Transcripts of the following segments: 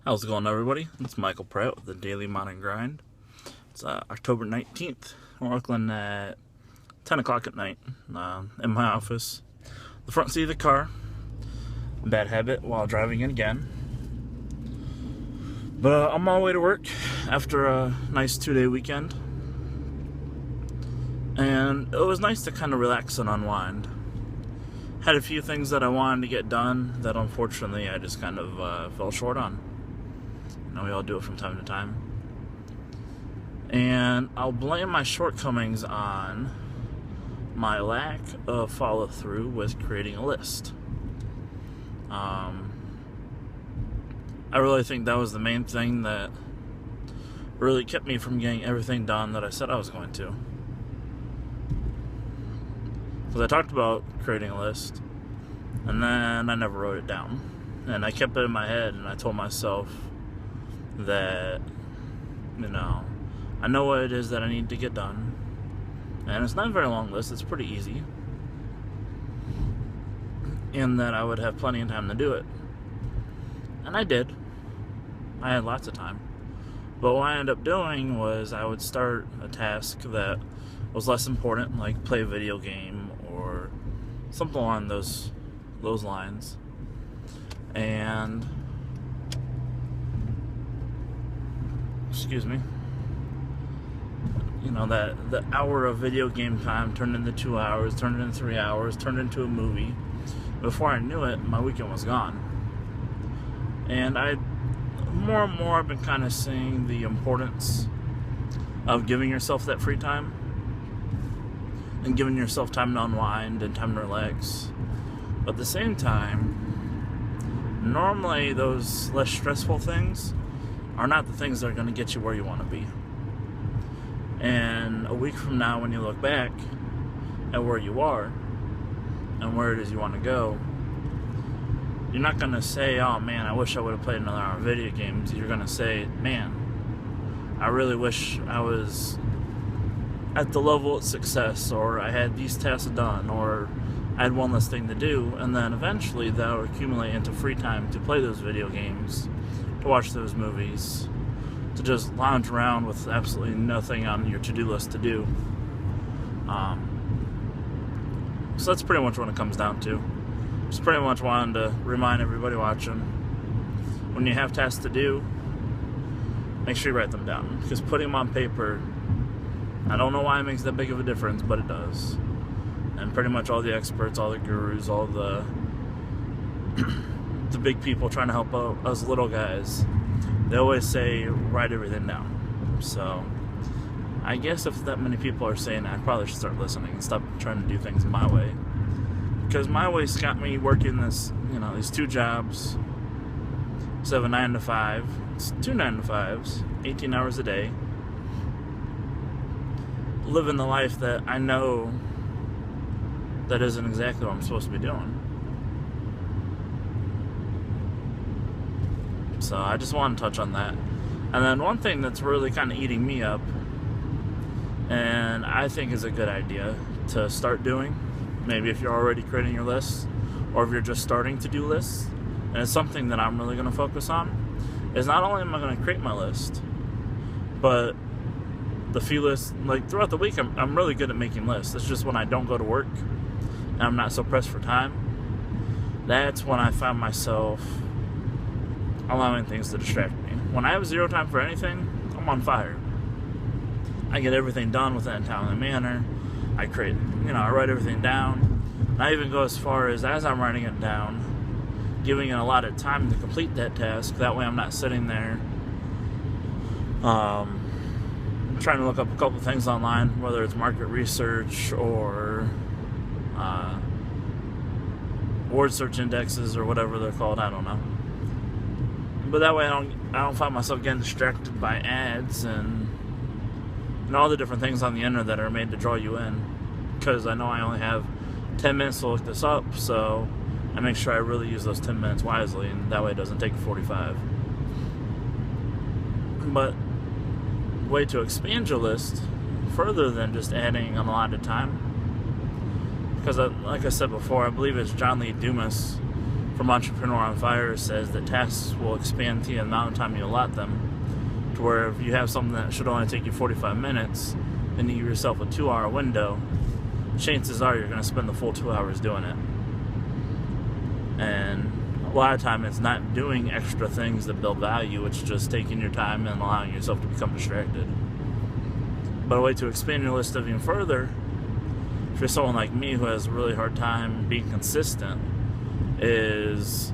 How's it going, everybody? It's Michael Pratt with the Daily Modern Grind. It's October 19th. We're working at 10 o'clock at night in my office. The front seat of the car. Bad habit while driving in again. But I'm on my way to work after a nice 2-day weekend. And it was nice to kind of relax and unwind. Had a few things that I wanted to get done that unfortunately I just kind of fell short on. We all do it from time to time. And I'll blame my shortcomings on my lack of follow-through with creating a list. I really think that was the main thing that really kept me from getting everything done that I said I was going to. Because I talked about creating a list, and then I never wrote it down. And I kept it in my head, and I told myself that, I know what it is that I need to get done. And it's not a very long list, it's pretty easy. And that I would have plenty of time to do it. And I did. I had lots of time. But what I ended up doing was I would start a task that was less important, like play a video game or something along those lines. And that the hour of video game time turned into 2 hours, turned into 3 hours, turned into a movie. Before I knew it, my weekend was gone. And more and more I've been kind of seeing the importance of giving yourself that free time and giving yourself time to unwind and time to relax. But at the same time, normally those less stressful things are not the things that are going to get you where you want to be. And a week from now, when you look back at where you are and where it is you want to go, you're not going to say, oh man, I wish I would have played another hour of video games. You're going to say, man, I really wish I was at the level of success, or I had these tasks done, or I had one less thing to do. And then eventually that will accumulate into free time to play those video games, to watch those movies, to just lounge around with absolutely nothing on your to-do list to do. So that's pretty much what it comes down to. Just pretty much wanted to remind everybody watching, when you have tasks to do, make sure you write them down. Because putting them on paper, I don't know why it makes that big of a difference, but it does. And pretty much all the experts, all the gurus, all the big people trying to help out us little guys, they always say, write everything down. So I guess if that many people are saying that, I probably should start listening and stop trying to do things my way. Because my way's got me working these 2 jobs. Instead of a 9 to 5, it's 2 9 to 5s, 18 hours a day. Living the life that I know that isn't exactly what I'm supposed to be doing. So I just want to touch on that. And then one thing that's really kind of eating me up, and I think is a good idea to start doing, maybe if you're already creating your lists, or if you're just starting to do lists, and it's something that I'm really going to focus on, is not only am I going to create my list, but the few lists, throughout the week, I'm really good at making lists. It's just when I don't go to work, and I'm not so pressed for time, that's when I find myself allowing things to distract me. When I have 0 time for anything, I'm on fire. I get everything done within a timely manner. I write everything down. And I even go as far as I'm writing it down, giving it a lot of time to complete that task. That way I'm not sitting there trying to look up a couple things online, whether it's market research or word search indexes or whatever they're called, I don't know. But that way I don't find myself getting distracted by ads and all the different things on the internet that are made to draw you in. Because I know I only have 10 minutes to look this up, so I make sure I really use those 10 minutes wisely, and that way it doesn't take 45. But way to expand your list further than just adding a lot of time, because like I said before, I believe it's John Lee Dumas from Entrepreneur on Fire says that tasks will expand to the amount of time you allot them, to where if you have something that should only take you 45 minutes and you give yourself a 2-hour window, chances are you're going to spend the full 2 hours doing it. And a lot of time it's not doing extra things that build value, it's just taking your time and allowing yourself to become distracted. But a way to expand your list even further, if you're someone like me who has a really hard time being consistent, is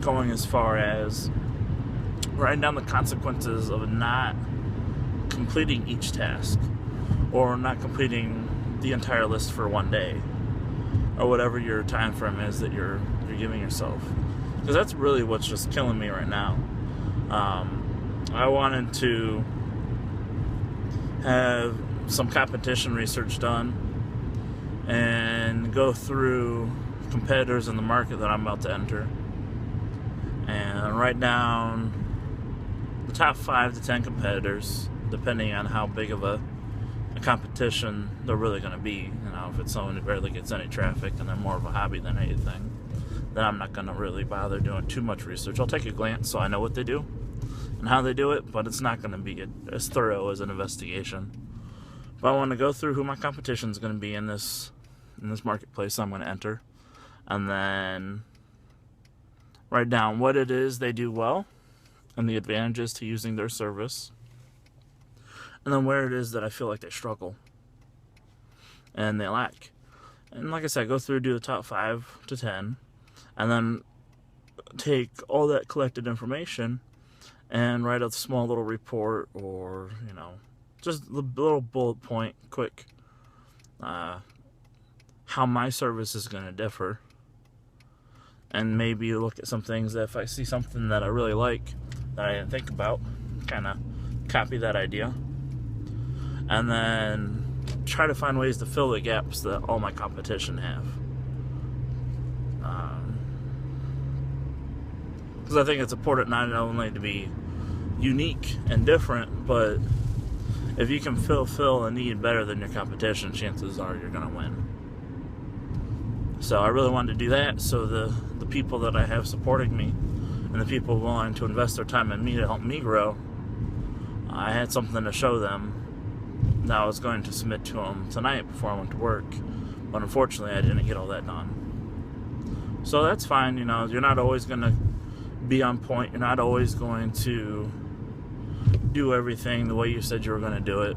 going as far as writing down the consequences of not completing each task, or not completing the entire list for one day, or whatever your time frame is that you're giving yourself. Because that's really what's just killing me right now. I wanted to have some competition research done and go through competitors in the market that I'm about to enter and write down the top 5 to 10 competitors, depending on how big of a competition they're really going to be. You know, if it's someone who barely gets any traffic and they're more of a hobby than anything, then I'm not going to really bother doing too much research. I'll take a glance so I know what they do and how they do it, but it's not going to be as thorough as an investigation. But I want to go through who my competition is going to be in this marketplace I'm going to enter, and then write down what it is they do well and the advantages to using their service, and then where it is that I feel like they struggle and they lack. And like I said, go through, do the top 5 to 10, and then take all that collected information and write a small little report, or, you know, just a little bullet point, quick, how my service is going to differ. And maybe look at some things that if I see something that I really like that I didn't think about, kind of copy that idea. And then try to find ways to fill the gaps that all my competition have. Because I think it's important not only to be unique and different, but if you can fulfill a need better than your competition, chances are you're going to win. So I really wanted to do that, so the people that I have supporting me and the people willing to invest their time in me to help me grow, I had something to show them that I was going to submit to them tonight before I went to work. But unfortunately, I didn't get all that done. So that's fine, you know, you're not always going to be on point. You're not always going to do everything the way you said you were going to do it.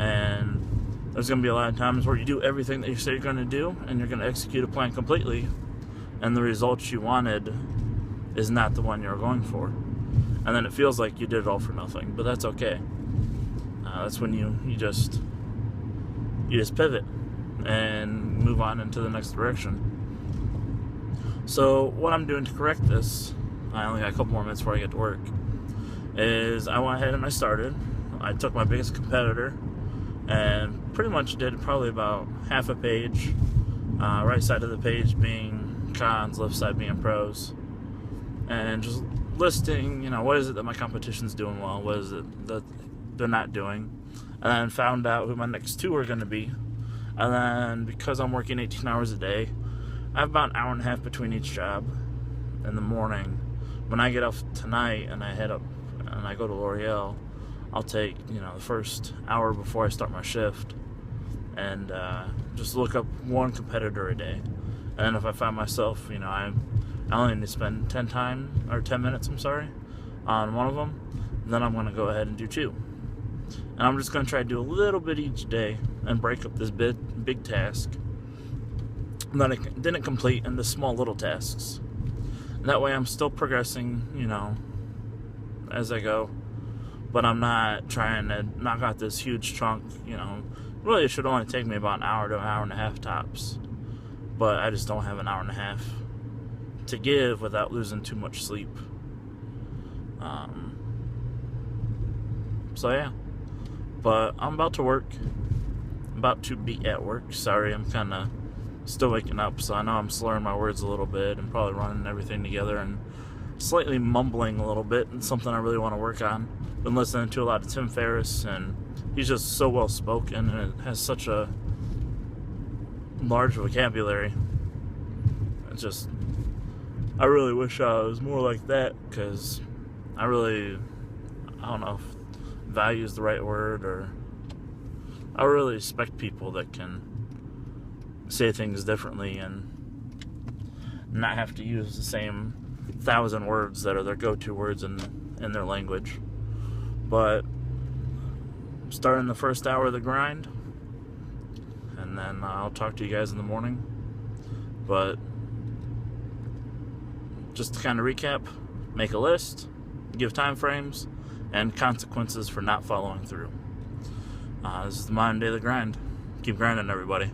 And there's going to be a lot of times where you do everything that you say you're going to do, and you're going to execute a plan completely, and the results you wanted is not the one you're going for. And then it feels like you did it all for nothing, but that's okay. That's when you just pivot and move on into the next direction. So what I'm doing to correct this, I only got a couple more minutes before I get to work, is I went ahead and I started. I took my biggest competitor and pretty much did probably about half a page, right side of the page being cons, left side being pros, and just listing, you know, what is it that my competition's doing well, what is it that they're not doing, and then found out who my next 2 are going to be. And then because I'm working 18 hours a day, I have about an hour and a half between each job. In the morning, when I get off tonight and I head up and I go to L'Oreal, I'll take, you know, the first hour before I start my shift and just look up one competitor a day. And then if I find myself, you know, I only need to spend 10 minutes, on one of them, then I'm going to go ahead and do 2. And I'm just going to try to do a little bit each day and break up this big task that I didn't complete into small little tasks. And that way I'm still progressing, you know, as I go. But I'm not trying to knock out this huge chunk, you know. Really, it should only take me about an hour to an hour and a half tops. But I just don't have an hour and a half to give without losing too much sleep. So yeah. But I'm about to work. I'm about to be at work. Sorry, I'm kind of still waking up, so I know I'm slurring my words a little bit and probably running everything together and slightly mumbling a little bit. It's something I really want to work on. Been listening to a lot of Tim Ferriss, and he's just so well spoken and it has such a large vocabulary It's just, I really wish I was more like that, because I don't know if value is the right word, or I really respect people that can say things differently and not have to use the same 1,000 words that are their go-to words in their language. But starting the first hour of the grind, and then I'll talk to you guys in the morning. But just to kind of recap, make a list, give time frames, and consequences for not following through. This is the Modern Daily Grind. Keep grinding, everybody.